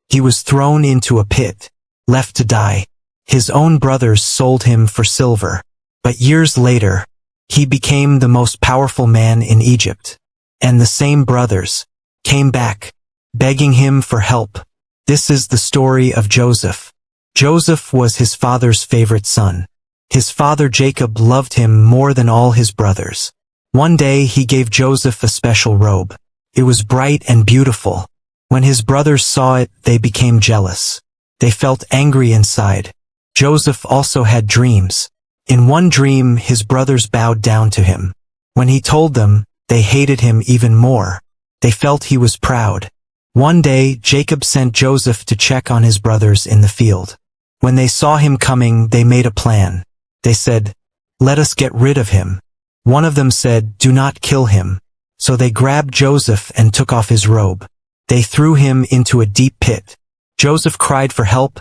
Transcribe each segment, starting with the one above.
He was thrown into a pit, left to die. His own brothers sold him for silver. But years later, he became the most powerful man in Egypt. And the same brothers came back, begging him for help. This is the story of Joseph. Joseph was his father's favorite son. His father Jacob loved him more than all his brothers. One day he gave Joseph a special robe. It was bright and beautiful. When his brothers saw it, they became jealous. They felt angry inside. Joseph also had dreams. In one dream, his brothers bowed down to him. When he told them, they hated him even more. They felt he was proud. One day, Jacob sent Joseph to check on his brothers in the field. When they saw him coming, they made a plan. They said, "Let us get rid of him." One of them said, "Do not kill him." So they grabbed Joseph and took off his robe. They threw him into a deep pit. Joseph cried for help,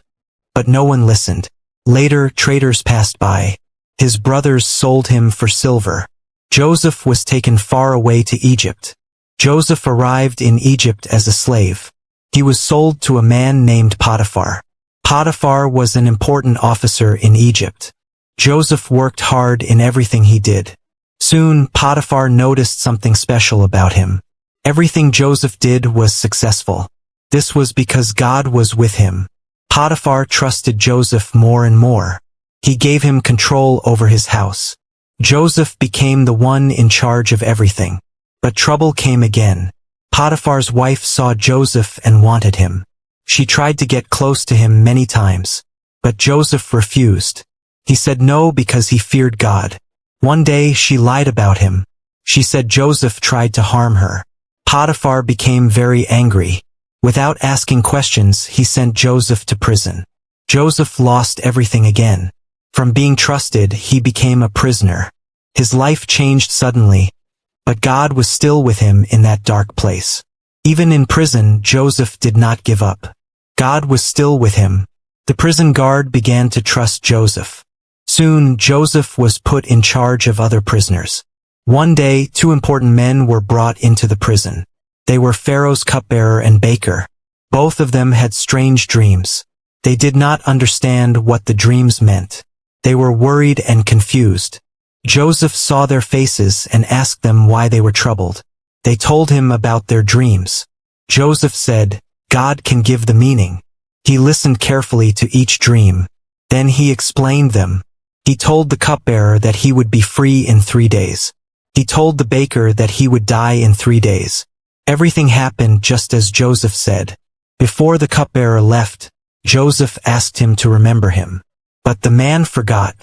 but no one listened. Later, traders passed by. His brothers sold him for silver. Joseph was taken far away to Egypt. Joseph arrived in Egypt as a slave. He was sold to a man named Potiphar. Potiphar was an important officer in Egypt. Joseph worked hard in everything he did. Soon, Potiphar noticed something special about him. Everything Joseph did was successful. This was because God was with him. Potiphar trusted Joseph more and more. He gave him control over his house. Joseph became the one in charge of everything. But trouble came again. Potiphar's wife saw Joseph and wanted him. She tried to get close to him many times. But Joseph refused. He said no because he feared God. One day she lied about him. She said Joseph tried to harm her. Potiphar became very angry. Without asking questions, he sent Joseph to prison. Joseph lost everything again. From being trusted, he became a prisoner. His life changed suddenly, but God was still with him in that dark place. Even in prison, Joseph did not give up. God was still with him. The prison guard began to trust Joseph. Soon, Joseph was put in charge of other prisoners. One day, two important men were brought into the prison. They were Pharaoh's cupbearer and baker. Both of them had strange dreams. They did not understand what the dreams meant. They were worried and confused. Joseph saw their faces and asked them why they were troubled. They told him about their dreams. Joseph said, "God can give the meaning." He listened carefully to each dream. Then he explained them. He told the cupbearer that he would be free in 3 days. He told the baker that he would die in 3 days. Everything happened just as Joseph said. Before the cupbearer left, Joseph asked him to remember him. But the man forgot.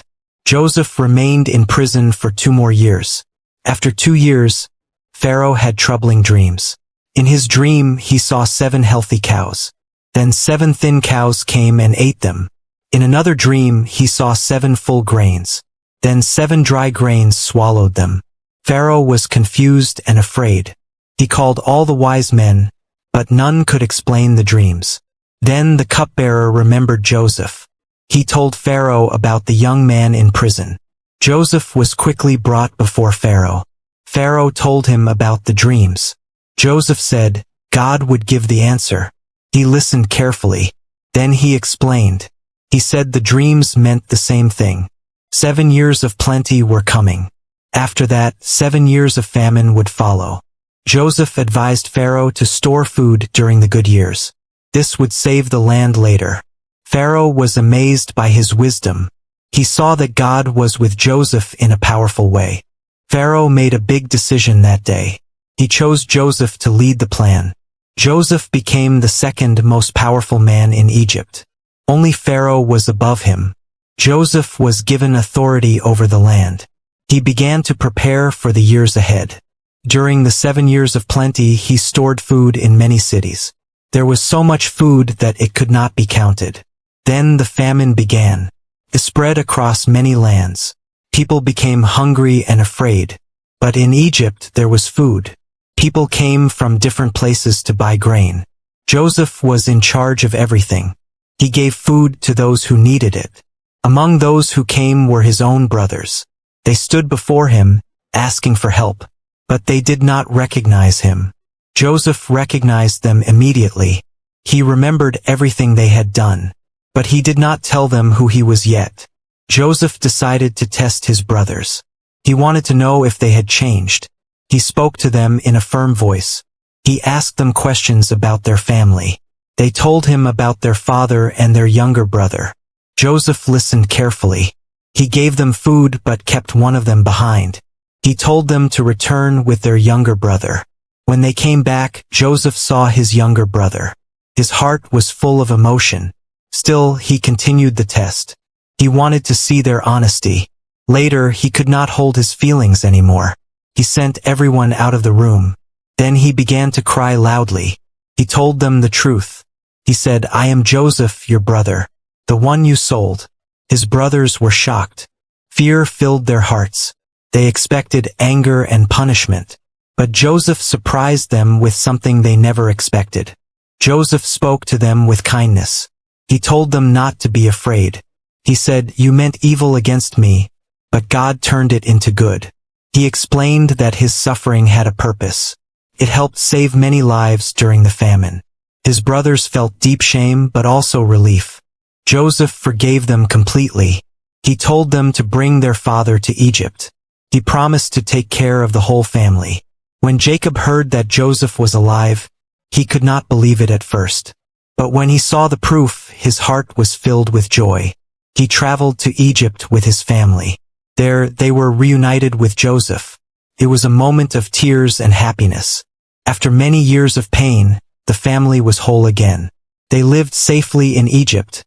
Joseph remained in prison for 2 more years. After 2 years, Pharaoh had troubling dreams. In his dream, he saw 7 healthy cows. Then 7 thin cows came and ate them. In another dream, he saw 7 full grains. Then 7 dry grains swallowed them. Pharaoh was confused and afraid. He called all the wise men, but none could explain the dreams. Then the cupbearer remembered Joseph. He told Pharaoh about the young man in prison. Joseph was quickly brought before Pharaoh. Pharaoh told him about the dreams. Joseph said, God would give the answer. He listened carefully. Then he explained. He said the dreams meant the same thing. 7 years of plenty were coming. After that, 7 years of famine would follow. Joseph advised Pharaoh to store food during the good years. This would save the land later. Pharaoh was amazed by his wisdom. He saw that God was with Joseph in a powerful way. Pharaoh made a big decision that day. He chose Joseph to lead the plan. Joseph became the second most powerful man in Egypt. Only Pharaoh was above him. Joseph was given authority over the land. He began to prepare for the years ahead. During the 7 years of plenty, he stored food in many cities. There was so much food that it could not be counted. Then the famine began. It spread across many lands. People became hungry and afraid. But in Egypt there was food. People came from different places to buy grain. Joseph was in charge of everything. He gave food to those who needed it. Among those who came were his own brothers. They stood before him, asking for help. But they did not recognize him. Joseph recognized them immediately. He remembered everything they had done, but he did not tell them who he was yet. Joseph decided to test his brothers. He wanted to know if they had changed. He spoke to them in a firm voice. He asked them questions about their family. They told him about their father and their younger brother. Joseph listened carefully. He gave them food but kept one of them behind. He told them to return with their younger brother. When they came back, Joseph saw his younger brother. His heart was full of emotion. Still, he continued the test. He wanted to see their honesty. Later, he could not hold his feelings anymore. He sent everyone out of the room. Then he began to cry loudly. He told them the truth. He said, "I am Joseph, your brother, the one you sold." His brothers were shocked. Fear filled their hearts. They expected anger and punishment. But Joseph surprised them with something they never expected. Joseph spoke to them with kindness. He told them not to be afraid. He said, "You meant evil against me, but God turned it into good." He explained that his suffering had a purpose. It helped save many lives during the famine. His brothers felt deep shame but also relief. Joseph forgave them completely. He told them to bring their father to Egypt. He promised to take care of the whole family. When Jacob heard that Joseph was alive, he could not believe it at first. But when he saw the proof, his heart was filled with joy. He traveled to Egypt with his family. There, they were reunited with Joseph. It was a moment of tears and happiness. After many years of pain, the family was whole again. They lived safely in Egypt,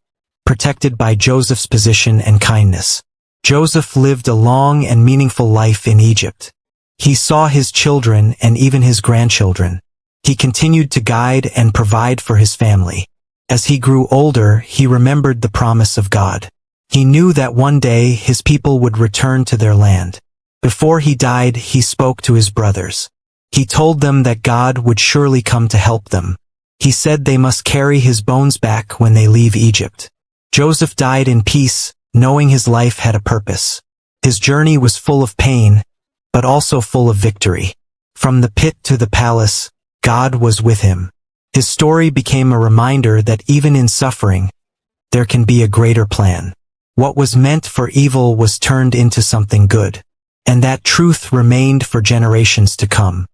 protected by Joseph's position and kindness. Joseph lived a long and meaningful life in Egypt. He saw his children and even his grandchildren. He continued to guide and provide for his family. As he grew older, he remembered the promise of God. He knew that one day his people would return to their land. Before he died, he spoke to his brothers. He told them that God would surely come to help them. He said they must carry his bones back when they leave Egypt. Joseph died in peace, knowing his life had a purpose. His journey was full of pain, but also full of victory. From the pit to the palace, God was with him. His story became a reminder that even in suffering, there can be a greater plan. What was meant for evil was turned into something good, and that truth remained for generations to come.